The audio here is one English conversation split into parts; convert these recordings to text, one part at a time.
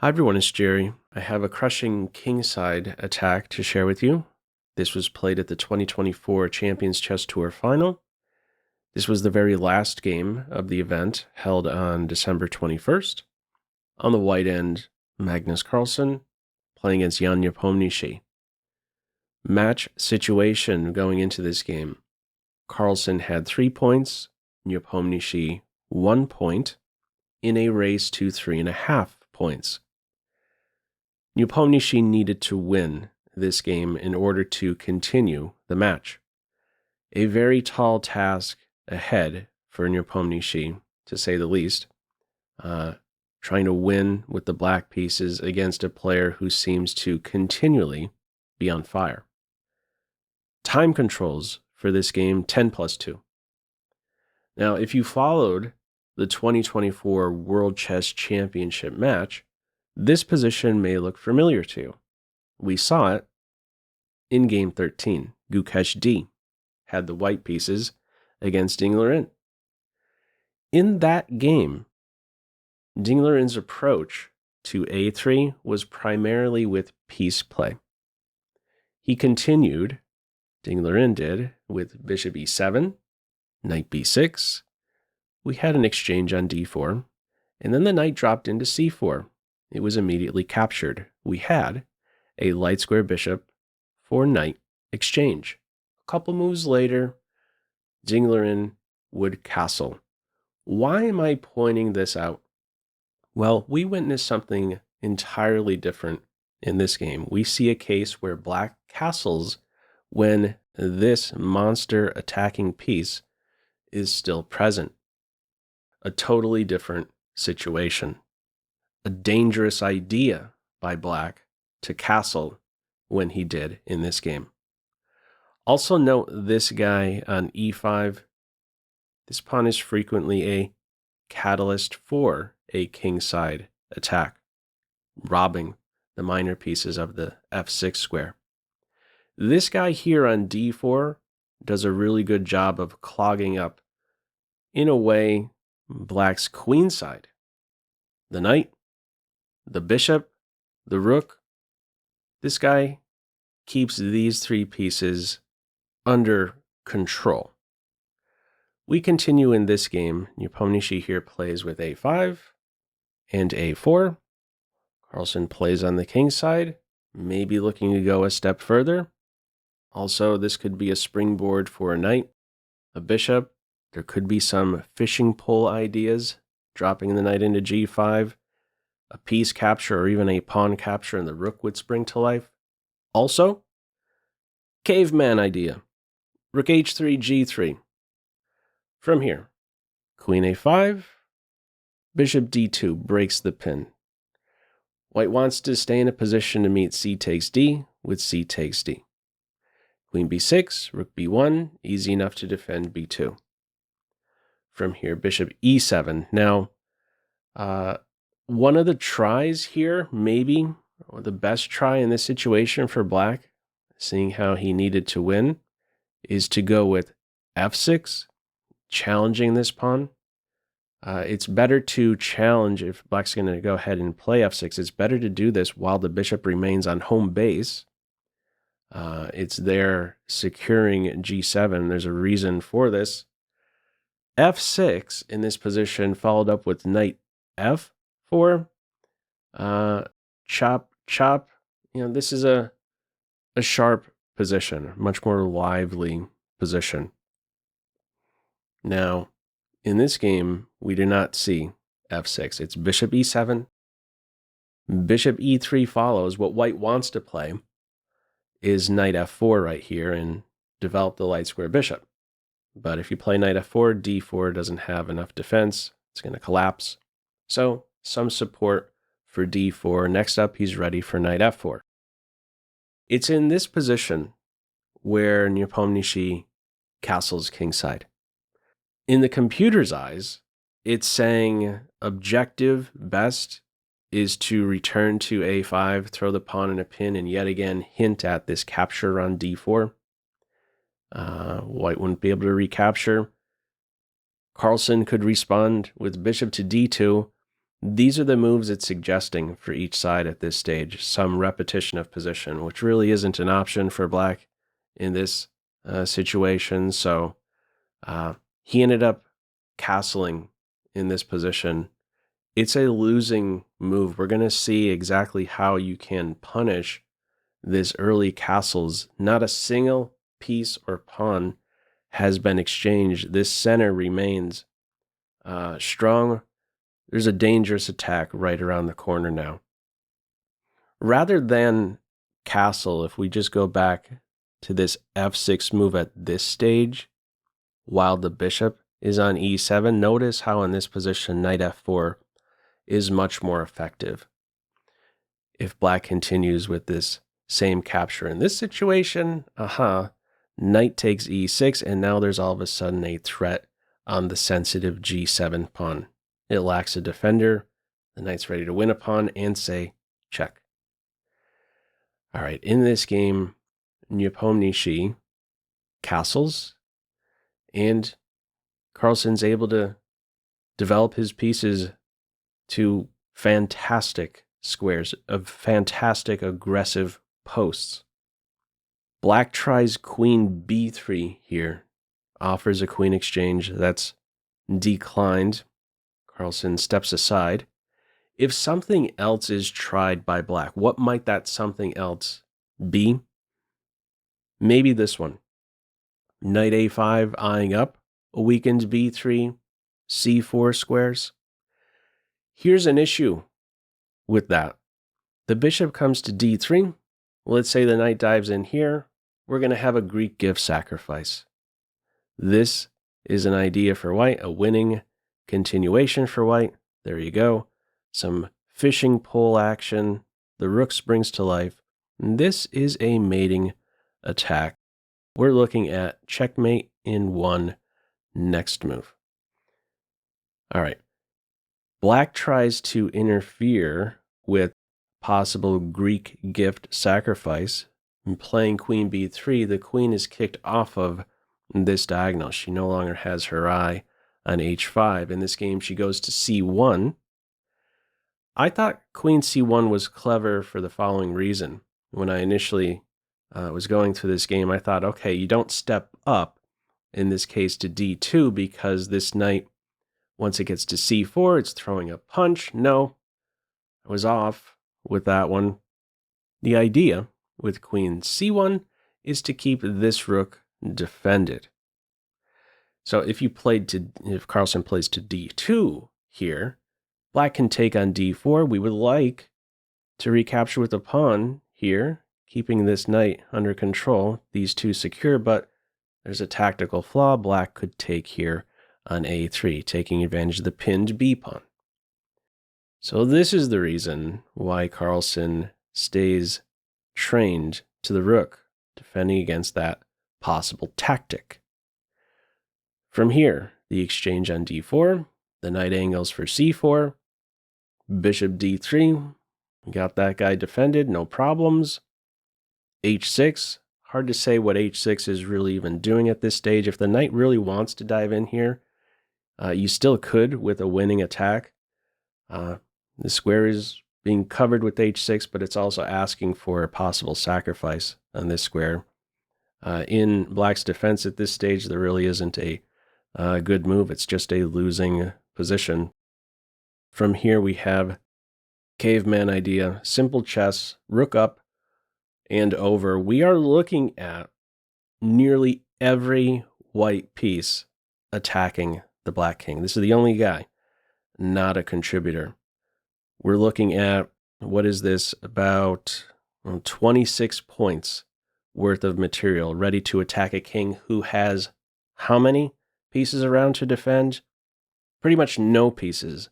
Hi everyone, it's Jerry. I have a crushing kingside attack to share with you. This was played at the 2024 Champions Chess Tour Final. This was the very last game of the event, held on December 21st. On the white end, Magnus Carlsen playing against Nepomniachtchi. Match situation going into this game. Carlsen had 3 points, Nepomniachtchi 1 point, in a race to 3.5 points. Nepomniachtchi needed to win this game in order to continue the match. A very tall task ahead for Nepomniachtchi, to say the least, trying to win with the black pieces against a player who seems to continually be on fire. Time controls for this game, 10+2. Now, if you followed the 2024 World Chess Championship match, this position may look familiar to you. We saw it in Game 13. Gukesh D had the white pieces against Ding Liren. In that game, Ding Liren's approach to A3 was primarily with piece play. He continued, Ding Liren did, with bishop e7, knight b6. We had an exchange on d4, and then the knight dropped into c4. It was immediately captured. We had a light square bishop for knight exchange. A couple moves later, Ding Liren would castle. Why am I pointing this out? Well, we witnessed something entirely different in this game. We see a case where black castles when this monster attacking piece is still present. A totally different situation. A dangerous idea by black to castle when he did in this game. Also note this guy on e5. This pawn is frequently a catalyst for a kingside attack, robbing the minor pieces of the f6 square. This guy here on d4 does a really good job of clogging up, in a way, black's queenside. The knight, the bishop, the rook. This guy keeps these 3 pieces under control. We continue in this game. Nepomniachtchi here plays with a5 and a4. Carlsen plays on the king side, maybe looking to go a step further. Also, this could be a springboard for a knight, a bishop. There could be some fishing pole ideas, dropping the knight into g5. A piece capture or even a pawn capture and the rook would spring to life. Also, caveman idea. Rook h3, g3. From here, queen a5, bishop d2 breaks the pin. White wants to stay in a position to meet c takes d with c takes d. Queen b6, rook b1, easy enough to defend b2. From here, bishop e7. Now, one of the tries here, maybe, or the best try in this situation for black, seeing how he needed to win, is to go with f6, challenging this pawn. It's better to challenge, if black's going to go ahead and play f6, it's better to do this while the bishop remains on home base. It's there securing g7. There's a reason for this. f6 in this position followed up with knight f4. Chop, chop. This is a sharp position, much more lively position. Now, in this game, we do not see f6. It's bishop e7. Bishop e3 follows. What white wants to play is knight f4 right here and develop the light square bishop. But if you play knight f4, d4 doesn't have enough defense. It's going to collapse. So some support for d4. Next up, he's ready for knight f4. It's in this position where Nepomniachtchi castles kingside. In the computer's eyes, it's saying objective best is to return to a5, throw the pawn in a pin, and yet again hint at this capture on d4. White wouldn't be able to recapture. Carlsen could respond with bishop to d2. These are the moves it's suggesting for each side at this stage. Some repetition of position, which really isn't an option for black in this situation. So he ended up castling in this position. It's a losing move. We're going to see exactly how you can punish this early castles. Not a single piece or pawn has been exchanged. This center remains strong. There's a dangerous attack right around the corner now. Rather than castle, if we just go back to this f6 move at this stage, while the bishop is on e7, notice how in this position knight f4 is much more effective. If black continues with this same capture in this situation, knight takes e6, and now there's all of a sudden a threat on the sensitive g7 pawn. It lacks a defender. The knight's ready to win a pawn and say check. All right, in this game, Nepomniachtchi castles, and Carlsen's able to develop his pieces to fantastic squares, of fantastic aggressive posts. Black tries queen b3 here, offers a queen exchange that's declined. Carlsen steps aside. If something else is tried by black, what might that something else be? Maybe this one. Knight a5 eyeing up, a weakened b3, c4 squares. Here's an issue with that. The bishop comes to d3. Let's say the knight dives in here. We're going to have a Greek gift sacrifice. This is an idea for white, a winning continuation for white. There you go. Some fishing pole action. The rook springs to life. This is a mating attack. We're looking at checkmate in one next move. All right. Black tries to interfere with possible Greek gift sacrifice. And playing queen b3, the queen is kicked off of this diagonal. She no longer has her eye on h5. In this game, she goes to c1. I thought queen c1 was clever for the following reason. When I initially was going through this game, I thought, okay, you don't step up, in this case, to d2, because this knight, once it gets to c4, it's throwing a punch. No, I was off with that one. The idea with queen c1 is to keep this rook defended. So if Carlsen plays to d2 here, black can take on d4. We would like to recapture with a pawn here, keeping this knight under control, these two secure, but there's a tactical flaw. Black could take here on a3, taking advantage of the pinned b pawn. So this is the reason why Carlsen stays trained to the rook, defending against that possible tactic. From here, the exchange on d4, the knight angles for c4, bishop d3, got that guy defended, no problems. h6, hard to say what h6 is really even doing at this stage. If the knight really wants to dive in here, you still could with a winning attack. The square is being covered with h6, but it's also asking for a possible sacrifice on this square. In black's defense at this stage, there really isn't a good move. It's just a losing position. From here, we have caveman idea, simple chess, rook up and over. We are looking at nearly every white piece attacking the black king. This is the only guy not a contributor. We're looking at, what is this, about 26 points worth of material ready to attack a king who has how many pieces around to defend? Pretty much no pieces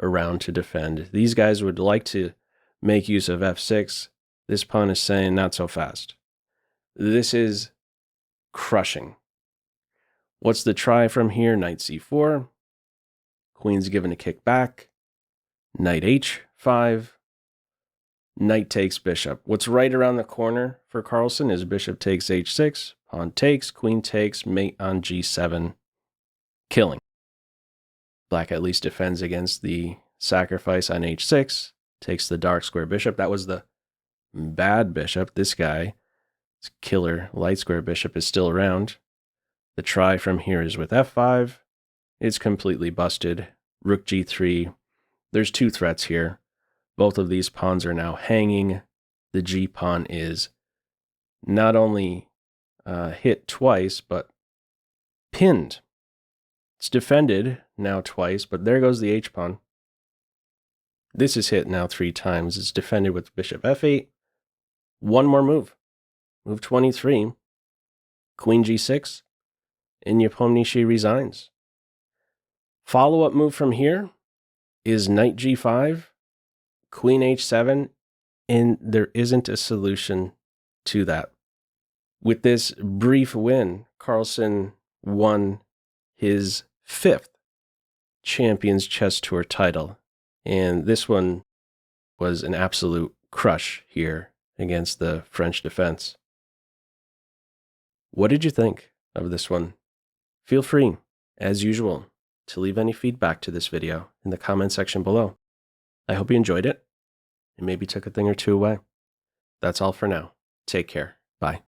around to defend. These guys would like to make use of f6. This pawn is saying not so fast. This is crushing. What's the try from here? Knight c4. Queen's given a kick back. Knight h5. Knight takes bishop. What's right around the corner for Carlsen is bishop takes h6, pawn takes, queen takes, mate on g7, killing. Black at least defends against the sacrifice on h6, takes the dark square bishop. That was the bad bishop. This guy, this killer light square bishop, is still around. The try from here is with f5. It's completely busted. Rook g3. There's two threats here. Both of these pawns are now hanging. The g pawn is not only hit twice, but pinned. It's defended now twice, but there goes the h pawn. This is hit now 3 times. It's defended with bishop f8. One more move. Move 23. Queen g6. And Nepomniachtchi resigns. Follow-up move from here is knight g5, queen h7, and there isn't a solution to that. With this brief win, Carlsen won his 5th Champions Chess Tour title, and this one was an absolute crush here against the French defense. What did you think of this one? Feel free, as usual, to leave any feedback to this video in the comment section below. I hope you enjoyed it and maybe took a thing or two away. That's all for now. Take care. Bye.